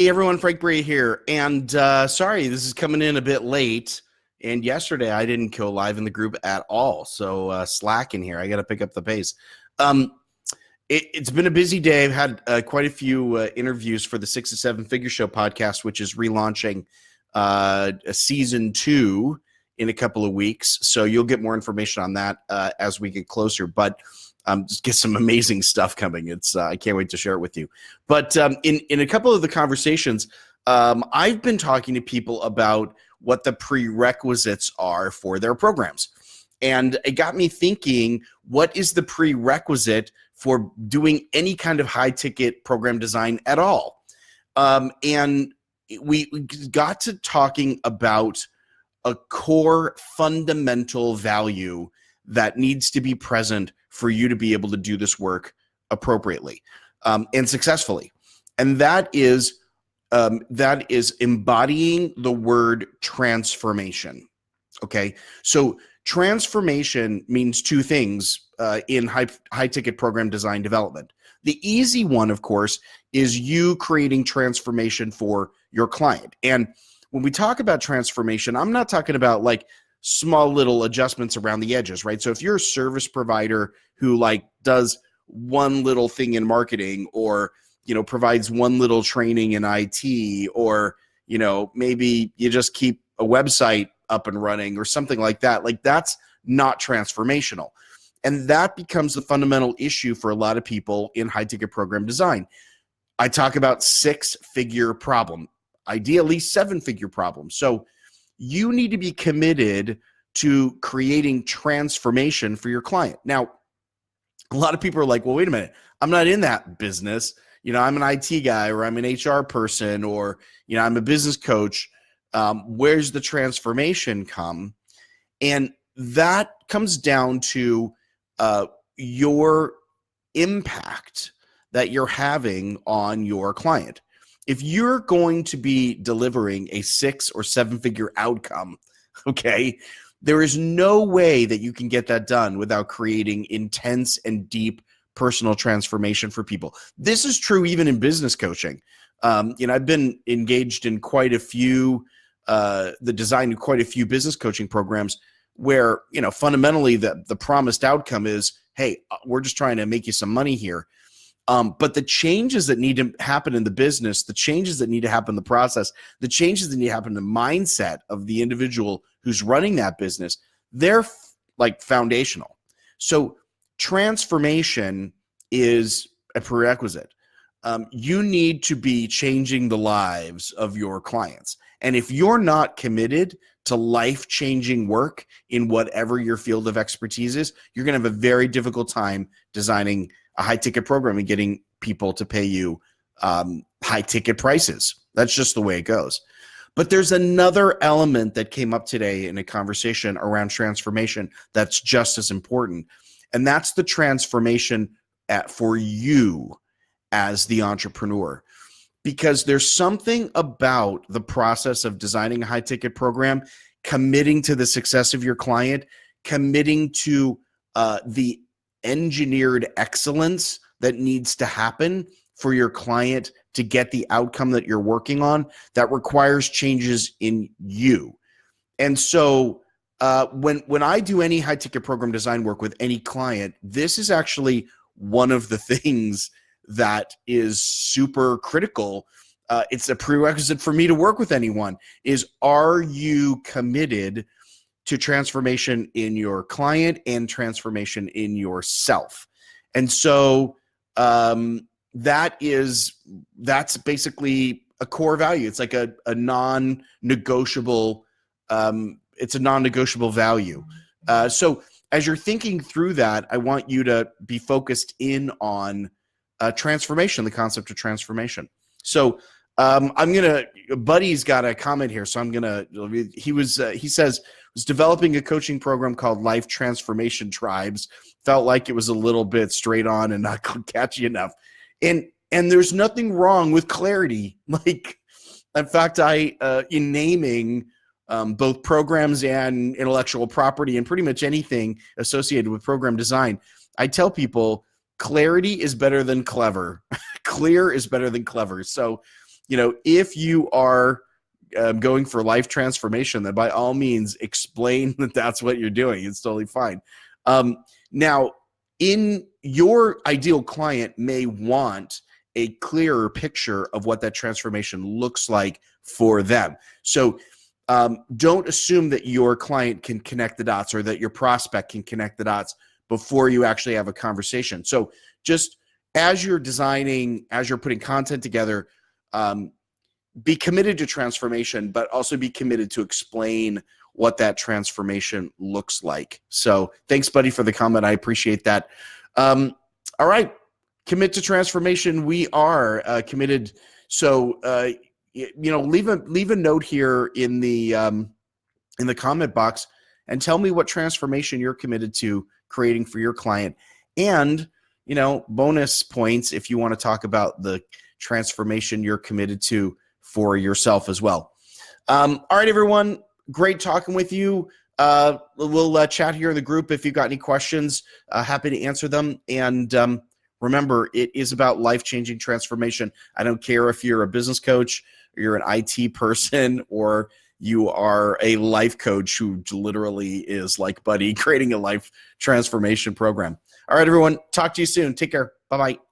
Hey everyone, Frank Bray here. And sorry, this is coming in a bit late. And yesterday I didn't go live in the group at all. So slack in here. I got to pick up the pace. Um, it's been a busy day. I've had quite a few interviews for the 6 to 7 Figure Show podcast, which is relaunching a season 2 in a couple of weeks. So you'll get more information on that as we get closer. But just get some amazing stuff coming. It's I can't wait to share it with you. But in a couple of the conversations, I've been talking to people about what the prerequisites are for their programs. And it got me thinking, what is the prerequisite for doing any kind of high-ticket program design at all? And we got to talking about a core fundamental value that needs to be present for you to be able to do this work appropriately and successfully. And that is embodying the word transformation. Okay, so transformation means two things in high ticket program design development. The easy one, of course, is you creating transformation for your client. And when we talk about transformation, I'm not talking about like small little adjustments around the edges, right? So if you're a service provider who like does one little thing in marketing, or provides one little training in IT, or maybe you just keep a website up and running or something like that, like that's not transformational. And that becomes the fundamental issue for a lot of people in high ticket program design. I talk about 6-figure problem, ideally 7-figure problem. So you need to be committed to creating transformation for your client. Now, a lot of people are like, well, wait a minute, I'm not in that business. I'm an IT guy, or I'm an HR person, or, I'm a business coach. Where's the transformation come? And that comes down to your impact that you're having on your client. If you're going to be delivering a 6 or 7-figure outcome, okay, there is no way that you can get that done without creating intense and deep personal transformation for people. This is true even in business coaching. I've been engaged in quite a few, the design of quite a few business coaching programs where, fundamentally the promised outcome is, hey, we're just trying to make you some money here. But the changes that need to happen in the business, the changes that need to happen in the process, the changes that need to happen in the mindset of the individual who's running that business, they're like foundational. So transformation is a prerequisite. You need to be changing the lives of your clients. And if you're not committed to life-changing work in whatever your field of expertise is, you're going to have a very difficult time designing a high-ticket program and getting people to pay you high-ticket prices. That's just the way it goes. But there's another element that came up today in a conversation around transformation that's just as important, and that's the transformation for you as the entrepreneur. Because there's something about the process of designing a high-ticket program, committing to the success of your client, committing to the engineered excellence that needs to happen for your client to get the outcome that you're working on, that requires changes in you. And so when I do any high ticket program design work with any client, this is actually one of the things that is super critical. It's a prerequisite for me to work with anyone is, are you committed to transformation in your client and transformation in yourself? And so that's basically a core value. It's like a non-negotiable, it's a non-negotiable value. So as you're thinking through that, I want you to be focused in on transformation, the concept of transformation. So Buddy's got a comment here. So he says, was developing a coaching program called Life Transformation Tribes. Felt like it was a little bit straight on and not catchy enough. And there's nothing wrong with clarity. Like, in fact, in naming both programs and intellectual property and pretty much anything associated with program design, I tell people clarity is better than clever. Clear is better than clever. So if you are going for life transformation, then by all means explain that that's what you're doing. It's totally fine. Now, in your ideal client may want a clearer picture of what that transformation looks like for them. So don't assume that your client can connect the dots or that your prospect can connect the dots before you actually have a conversation. So just as you're designing, as you're putting content together, be committed to transformation, but also be committed to explain what that transformation looks like. So thanks, buddy, for the comment. I appreciate that. All right. Commit to transformation. We are committed. So, leave a note here in the comment box and tell me what transformation you're committed to creating for your client. And, bonus points if you want to talk about the transformation you're committed to for yourself as well. All right, everyone. Great talking with you. We'll chat here in the group if you've got any questions. Happy to answer them. And remember, it is about life-changing transformation. I don't care if you're a business coach, or you're an IT person, or you are a life coach who literally is like Buddy creating a life transformation program. All right, everyone. Talk to you soon. Take care. Bye-bye.